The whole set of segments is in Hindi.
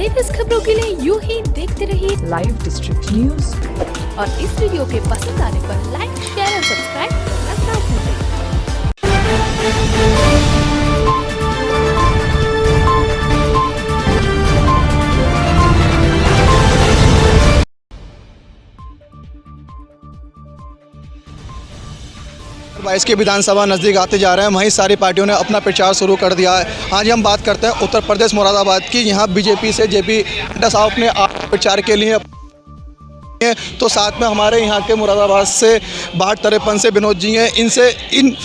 लेटेस्ट खबरों के लिए यूं ही देखते रहिए लाइव डिस्ट्रिक्ट न्यूज और इस वीडियो के पसंद आने पर लाइक, शेयर और सब्सक्राइब करना ना भूलें। बाईस के विधानसभा नज़दीक आते जा रहे हैं, वहीं सारी पार्टियों ने अपना प्रचार शुरू कर दिया है। आज हम बात करते हैं उत्तर प्रदेश मुरादाबाद की। यहाँ बीजेपी से जेपी नड्डा साहब ने प्रचार के लिए, तो साथ में हमारे यहाँ के मुरादाबाद से बाट तरेपन से विनोद जी हैं। इनसे इन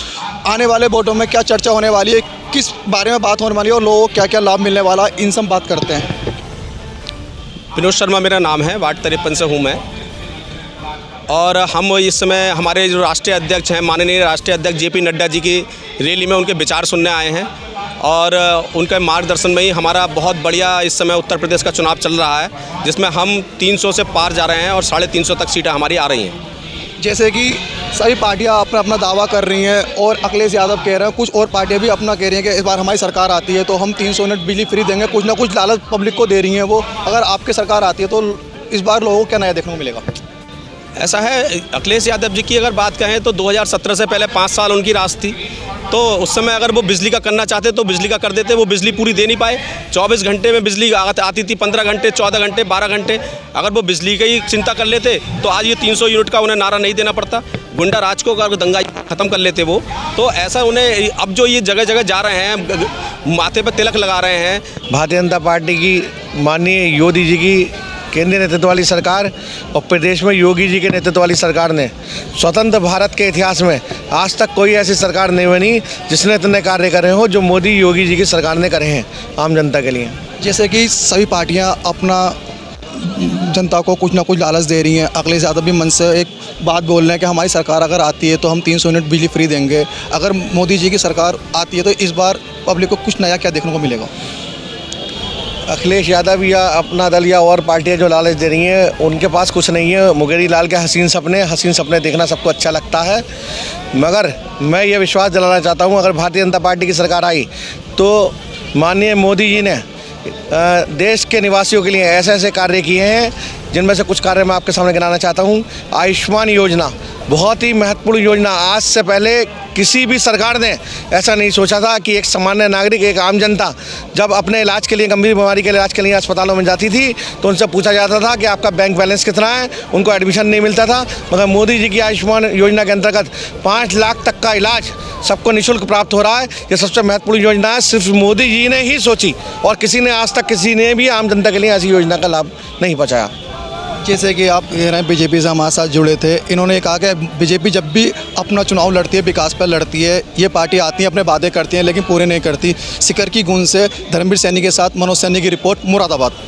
आने वाले वोटों में क्या चर्चा होने वाली है, किस बारे में बात होने वाली है और लोगों को क्या क्या लाभ मिलने वाला है, इनसे हम बात करते हैं। विनोद शर्मा मेरा नाम है, बाट तरेपन से हूँ मैं। और हम इस समय हमारे जो राष्ट्रीय अध्यक्ष हैं, माननीय राष्ट्रीय अध्यक्ष जेपी नड्डा जी की रैली में उनके विचार सुनने आए हैं और उनके मार्गदर्शन में ही हमारा बहुत बढ़िया इस समय उत्तर प्रदेश का चुनाव चल रहा है, जिसमें हम 300 से पार जा रहे हैं और 350 तक सीटें हमारी आ रही हैं। जैसे कि सभी पार्टियां अपना अपना दावा कर रही हैं और अखिलेश यादव कह रहे हैं, कुछ और पार्टियां भी अपना कह रही हैं कि इस बार हमारी सरकार आती है तो हम 300 यूनिट बिजली फ्री देंगे। कुछ ना कुछ लालच पब्लिक को दे रही हैं वो। अगर आपकी सरकार आती है तो इस बार लोगों को क्या नया देखने को मिलेगा? ऐसा है, अखिलेश यादव जी की अगर बात कहें तो 2017 से पहले 5 साल उनकी राज थी, तो उस समय अगर वो बिजली का करना चाहते तो बिजली का कर देते। वो बिजली पूरी दे नहीं पाए। 24 घंटे में बिजली आती थी, 15 घंटे, 14 घंटे, 12 घंटे। अगर वो बिजली की चिंता कर लेते तो आज ये 300 यूनिट का उन्हें नारा नहीं देना पड़ता। गुंडा राज को अगर दंगा ख़त्म कर लेते वो, तो ऐसा उन्हें अब जो ये जगह जगह जा रहे हैं, माथे पर तिलक लगा रहे हैं। भारतीय जनता पार्टी की माननीय योगी जी की केंद्रीय नेतृत्व वाली सरकार और प्रदेश में योगी जी के नेतृत्व वाली सरकार ने स्वतंत्र भारत के इतिहास में आज तक कोई ऐसी सरकार नहीं बनी जिसने इतने कार्य करे हो जो मोदी योगी जी की सरकार ने करे हैं आम जनता के लिए। जैसे कि सभी पार्टियां अपना जनता को कुछ ना कुछ लालच दे रही हैं। अखिलेश यादव भी मन से एक बात बोल रहे हैं कि हमारी सरकार अगर आती है तो हम 300 यूनिट बिजली फ्री देंगे। अगर मोदी जी की सरकार आती है तो इस बार पब्लिक को कुछ नया क्या देखने को मिलेगा? अखिलेश यादव या अपना दल या और पार्टियां जो लालच दे रही हैं उनके पास कुछ नहीं है। मुंगेरी लाल के हसीन सपने देखना सबको अच्छा लगता है, मगर मैं ये विश्वास दिलाना चाहता हूं, अगर भारतीय जनता पार्टी की सरकार आई तो माननीय मोदी जी ने देश के निवासियों के लिए ऐसे ऐसे कार्य किए हैं, जिनमें से कुछ कार्य मैं आपके सामने गिनाना चाहता हूं। आयुष्मान योजना बहुत ही महत्वपूर्ण योजना। आज से पहले किसी भी सरकार ने ऐसा नहीं सोचा था कि एक सामान्य नागरिक, एक आम जनता जब अपने इलाज के लिए, गंभीर बीमारी के इलाज के लिए अस्पतालों में जाती थी तो उनसे पूछा जाता था कि आपका बैंक बैलेंस कितना है, उनको एडमिशन नहीं मिलता था। मगर मोदी जी की आयुष्मान योजना के अंतर्गत 5 लाख तक का इलाज सबको निःशुल्क प्राप्त हो रहा है। ये सबसे महत्वपूर्ण योजना है, सिर्फ मोदी जी ने ही सोची और किसी ने आज तक किसी ने भी आम जनता के लिए ऐसी योजना का लाभ नहीं पहुँचाया। जैसे कि आप कह रहे हैं बीजेपी से हमारे साथ जुड़े थे, इन्होंने कहा कि बीजेपी जब भी अपना चुनाव लड़ती है, विकास पर लड़ती है, ये पार्टी आती है, अपने वादे करती हैं लेकिन पूरे नहीं करती। सिकर की गूंज से धर्मवीर सैनी के साथ मनोज सैनी की रिपोर्ट, मुरादाबाद।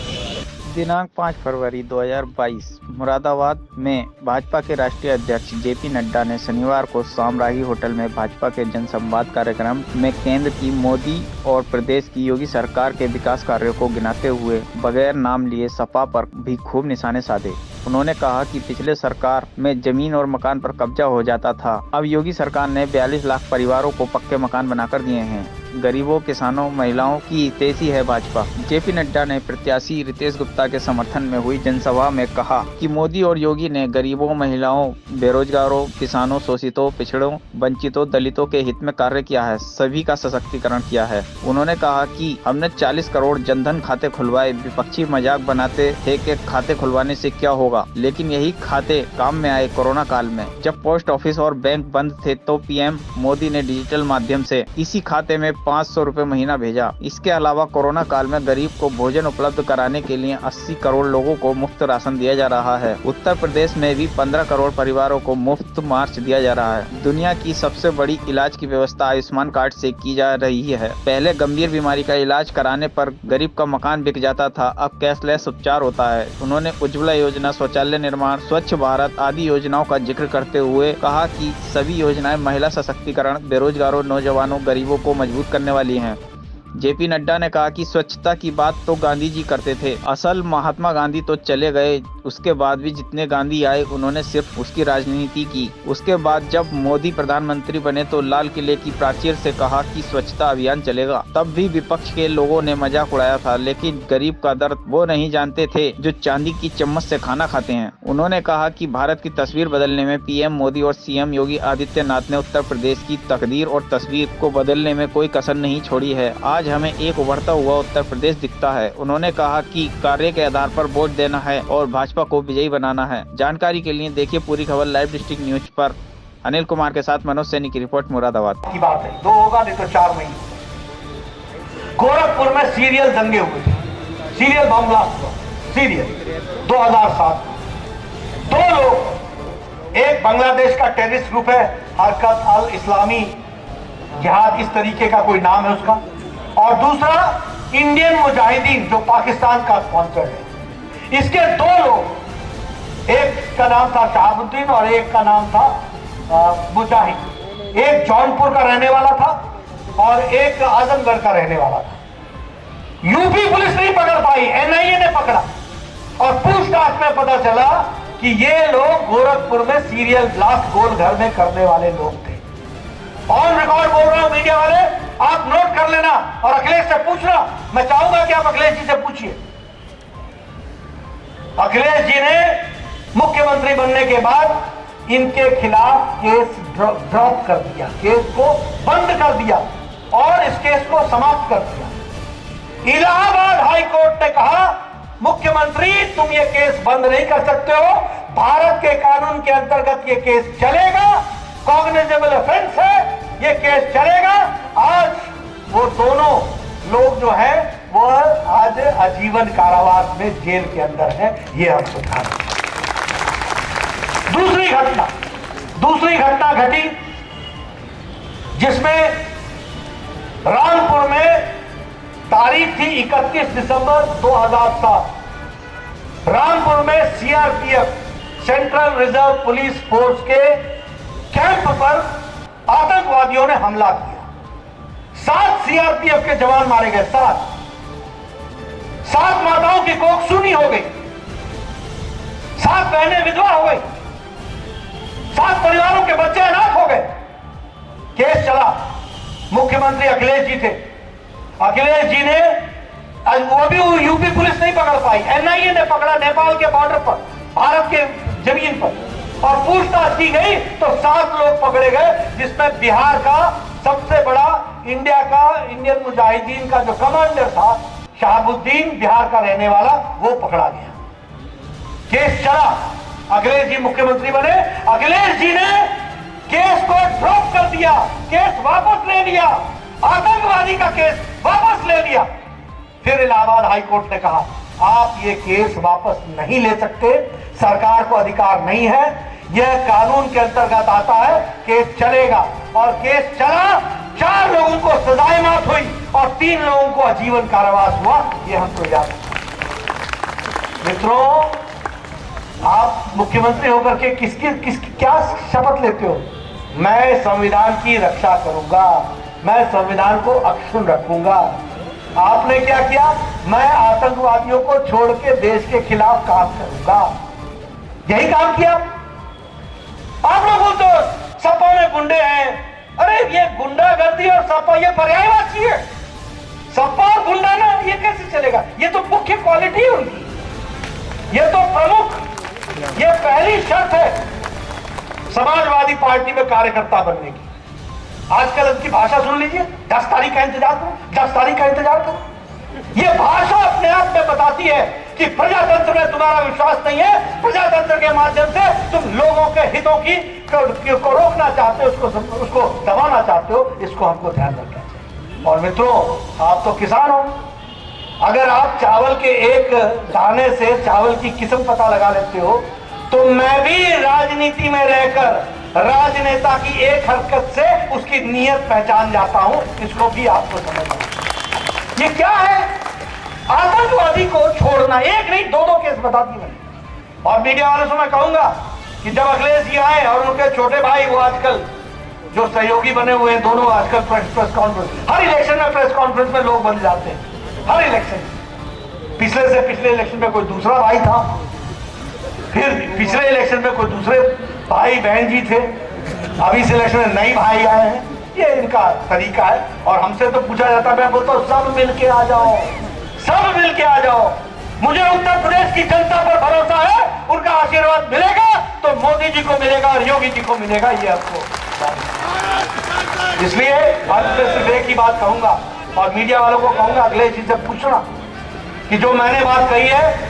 दिनांक 5 फरवरी 2022 मुरादाबाद में भाजपा के राष्ट्रीय अध्यक्ष जेपी नड्डा ने शनिवार को साम्राही होटल में भाजपा के जनसंवाद कार्यक्रम में केंद्र की मोदी और प्रदेश की योगी सरकार के विकास कार्यों को गिनाते हुए बगैर नाम लिए सपा पर भी खूब निशाने साधे। उन्होंने कहा कि पिछले सरकार में जमीन और मकान पर कब्जा हो जाता था, अब योगी सरकार ने 42 लाख परिवारों को पक्के मकान बनाकर दिए हैं। गरीबों, किसानों, महिलाओं की तेजी है भाजपा। जेपी नड्डा ने प्रत्याशी रितेश गुप्ता के समर्थन में हुई जनसभा में कहा कि मोदी और योगी ने गरीबों, महिलाओं, बेरोजगारों, किसानों, शोषितों, पिछड़ों, वंचितों, दलितों के हित में कार्य किया है, सभी का सशक्तिकरण किया है। उन्होंने कहा कि हमने 40 करोड़ जनधन खाते खुलवाए। विपक्षी मजाक बनाते थे कि खाते खुलवाने से क्या होगा, लेकिन यही खाते काम में आए कोरोना काल में। जब पोस्ट ऑफिस और बैंक बंद थे तो पीएम मोदी ने डिजिटल माध्यम से इसी खाते में 500 रुपए महीना भेजा। इसके अलावा कोरोना काल में गरीब को भोजन उपलब्ध कराने के लिए 80 करोड़ लोगों को मुफ्त राशन दिया जा रहा है। उत्तर प्रदेश में भी 15 करोड़ परिवारों को मुफ्त मार्च दिया जा रहा है। दुनिया की सबसे बड़ी इलाज की व्यवस्था आयुष्मान कार्ड से की जा रही है। पहले गंभीर बीमारी का इलाज कराने पर गरीब का मकान बिक जाता था, अब कैशलेस उपचार होता है। उन्होंने उज्ज्वला योजना, शौचालय निर्माण, स्वच्छ भारत आदि योजनाओं का जिक्र करते हुए कहा कि सभी योजनाएं महिला सशक्तिकरण, बेरोजगारों, नौजवानों, गरीबों को मजबूत करने वाली हैं। जेपी नड्डा ने कहा कि स्वच्छता की बात तो गांधी जी करते थे, असल महात्मा गांधी तो चले गए, उसके बाद भी जितने गांधी आए उन्होंने सिर्फ उसकी राजनीति की। उसके बाद जब मोदी प्रधानमंत्री बने तो लाल किले की प्राचीर से कहा कि स्वच्छता अभियान चलेगा। तब भी विपक्ष के लोगों ने मजाक उड़ाया था, लेकिन गरीब का दर्द वो नहीं जानते थे जो चांदी की चम्मच से खाना खाते हैं। उन्होंने कहा कि भारत की तस्वीर बदलने में पीएम मोदी और सीएम योगी आदित्यनाथ ने उत्तर प्रदेश की तकदीर और तस्वीर को बदलने में कोई कसर नहीं छोड़ी है। आज हमें एक उभरता हुआ उत्तर प्रदेश दिखता है। उन्होंने कहा कि कार्य के आधार पर वोट देना है और भाजपा को विजयी बनाना है। जानकारी के लिए देखिए पूरी खबर लाइव डिस्ट्रिक्ट न्यूज पर। अनिल कुमार के साथ मनोज सैनी की रिपोर्ट, मुरादाबाद की बात है। 2 होगा नहीं तो 4 महीने। गोरखपुर में सीरियल दंगे हुए थे, सीरियल बम ब्लास्ट हुआ, सीरियल 2007। 2 लोग, एक बांग्लादेश का टेररिस्ट ग्रुप है हरकत अल इस्लामी जिहाद, इस तरीके का कोई नाम है उसका, और दूसरा इंडियन मुजाहिदीन जो पाकिस्तान का स्पॉन्सर है। इसके 2 लोग, एक का नाम था शहाबुद्दीन और एक का नाम था मुजाहिद। एक जौनपुर का रहने वाला था और एक आजमगढ़ का रहने वाला था। यूपी पुलिस नहीं पकड़ पाई, एनआईए ने पकड़ा और पूछताछ में पता चला कि ये लोग गोरखपुर में सीरियल ब्लास्ट गोल घर में करने वाले लोग थे। ऑन रिकॉर्ड बोल रहा हूं मीडिया वाले, आप नोट कर लेना और अखिलेश से पूछना। मैं चाहूंगा कि आप अखिलेश जी से पूछिए। अखिलेश जी ने मुख्यमंत्री बनने के बाद इनके खिलाफ केस ड्रॉप कर दिया, केस को बंद कर दिया और इस केस को समाप्त कर दिया। इलाहाबाद हाई कोर्ट ने कहा मुख्यमंत्री तुम ये केस बंद नहीं कर सकते हो, भारत के कानून के अंतर्गत ये केस चलेगा, कॉग्निजेबल ऑफेंस है, ये केस चलेगा। आज वो दोनों लोग जो हैं वो आज आजीवन कारावास में जेल के अंदर है। ये हम सुधार। दूसरी घटना घटी जिसमें रामपुर में तारीख थी 31 दिसंबर 2007। रामपुर में CRPF central reserve police force के कैंप पर आतंकवादियों ने हमला किया। 7 सीआरपीएफ के जवान मारे गए। 7 माताओं की कोख सूनी हो गई, 7 बहनें विधवा हो गई, 7 परिवारों के बच्चे अनाथ हो गए। केस चला, मुख्यमंत्री अखिलेश जी थे। अखिलेश जी ने, वो भी यूपी पुलिस नहीं पकड़ पाई, एनआईए ने पकड़ा नेपाल के बॉर्डर पर, भारत के जमीन पर, और पूछताछ की गई तो 7 लोग पकड़े गए, जिसमें बिहार का सबसे बड़ा इंडियन मुजाहिदीन का जो कमांडर था शहाबुद्दीन, बिहार का रहने वाला, वो पकड़ा गया। केस चला, अखिलेश जी मुख्यमंत्री बने। अखिलेश जी ने केस को ड्रॉप कर दिया, केस वापस ले लिया, आतंकवादी का केस वापस ले लिया। फिर इलाहाबाद हाई कोर्ट ने कहा आप ये केस वापस नहीं ले सकते, सरकार को अधिकार नहीं है, यह कानून के अंतर्गत आता है, केस चलेगा। और केस चला, 4 लोगों को सजाए मौत हुई और 3 लोगों को आजीवन कारावास हुआ। ये हमको याद है। मित्रों, आप मुख्यमंत्री होकर के किसकी क्या शपथ लेते हो? मैं संविधान की रक्षा करूंगा, मैं संविधान को अक्षुण्ण रखूंगा। आपने क्या किया? मैं आतंकवादियों को छोड़ के देश के खिलाफ काम करूंगा, यही काम किया। आप लोगों तो सपा में गुंडे हैं। अरे ये गुंडागर्दी और सपा ये पर्यायवाची है। सपा और गुंडा ना, ये कैसे चलेगा? ये तो मुख्य क्वालिटी है उनकी, ये तो प्रमुख, ये पहली शर्त है समाजवादी पार्टी में कार्यकर्ता बनने की। आजकल उनकी भाषा सुन लीजिए, 10 तारीख का इंतजार करो, 10 तारीख का इंतजार करो। ये भाषा अपने आप में बताती है कि प्रजातंत्र में तुम्हारा विश्वास नहीं है। प्रजातंत्र के माध्यम से तुम लोगों के हितों को रोकना चाहते हो, उसको दबाना चाहते हो। इसको हमको ध्यान रखना चाहिए। और मित्रों, आप तो किसान हो, अगर आप चावल के एक दाने से चावल की किस्म पता लगा लेते हो, तो मैं भी राजनीति में रहकर राजनेता की एक हरकत से उसकी नीयत पहचान जाता हूं। इसको भी आपको समझना। ये क्या है? आतंकवादी को छोड़ना, एक नहीं 2 केस बता दिए मैंने। और मीडिया वालों से मैं कहूंगा कि जब अखिलेश जी आए और उनके छोटे भाई, वो आजकल जो सहयोगी बने हुए हैं, दोनों आजकल प्रेस कॉन्फ्रेंस, हर इलेक्शन में प्रेस कॉन्फ्रेंस में लोग बन जाते हैं, हर इलेक्शन। पिछले से पिछले इलेक्शन में कोई दूसरा भाई था, फिर पिछले इलेक्शन में कोई दूसरे भाई बहन जी थे, अभी इस इलेक्शन में नए भाई आए हैं, ये इनका तरीका है। और हमसे तो पूछा जाता, मैं बोलता हूँ सब मिल के आ जाओ, सब मिल के आ जाओ। मुझे उत्तर प्रदेश की जनता पर भरोसा है, उनका आशीर्वाद मिलेगा तो मोदी जी को मिलेगा और योगी जी को मिलेगा, ये आपको। इसलिए आज मैं सिर्फ एक ही बात कहूंगा और मीडिया वालों को कहूंगा, अगले जी से पूछना कि जो मैंने बात कही है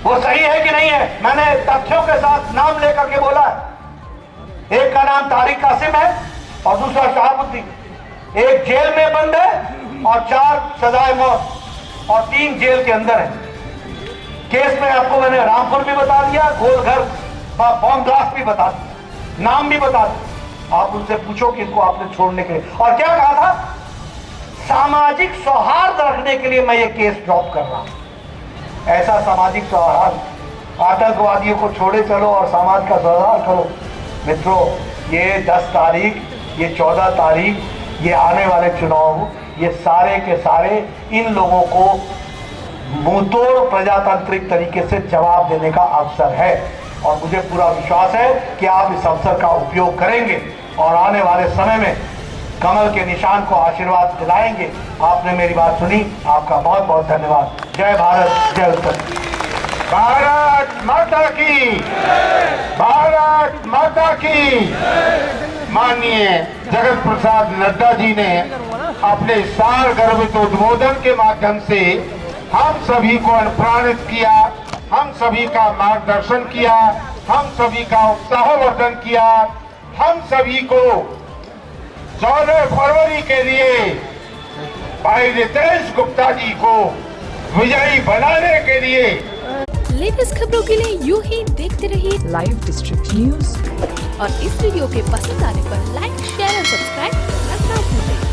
वो सही है कि नहीं है। मैंने तथ्यों के साथ नाम लेकर के बोला है। एक का नाम तारिक कासिम है और दूसरा शहाबुद्दीन। एक जेल में बंद है और 4 सजाए मौत और 3 जेल के अंदर है। केस में आपको मैंने रामपुर भी बता दिया, गोलघर बॉम्ब ब्लास्ट भी बता दिया, नाम भी बता दिया। आप उनसे पूछो कि इनको आपने छोड़ने के लिए, और क्या कहा था, सामाजिक सौहार्द रखने के लिए मैं ये केस ड्रॉप कर रहा हूं। ऐसा सामाजिक सौहार्द, आतंकवादियों को छोड़े चलो और समाज का सौहार्द करो। मित्रों, ये 10 तारीख, ये 14 तारीख, ये आने वाले चुनाव, ये सारे के सारे इन लोगों को मुंहतोड़ प्रजातांत्रिक तरीके से जवाब देने का अवसर है। और मुझे पूरा विश्वास है कि आप इस अवसर का उपयोग करेंगे और आने वाले समय में कमल के निशान को आशीर्वाद दिलाएंगे। आपने मेरी बात सुनी, आपका बहुत बहुत धन्यवाद। जय भारत, जय उत्तर। भारत माता की, भारत माता की। माननीय जगत प्रसाद नड्डा जी ने अपने सार गर्भित उद्बोधन के माध्यम से हम सभी को अनुप्राणित किया, हम सभी का मार्गदर्शन किया, हम सभी का उत्साहवर्धन किया, हम सभी को 14 फरवरी के लिए भाई रितेश गुप्ता जी को विजयी बनाने के लिए। लेटेस्ट खबरों के लिए यूं ही देखते रहिए लाइव डिस्ट्रिक्ट न्यूज। और इस वीडियो के पसंद आने पर लाइक, शेयर और सब्सक्राइब करना ना भूलें।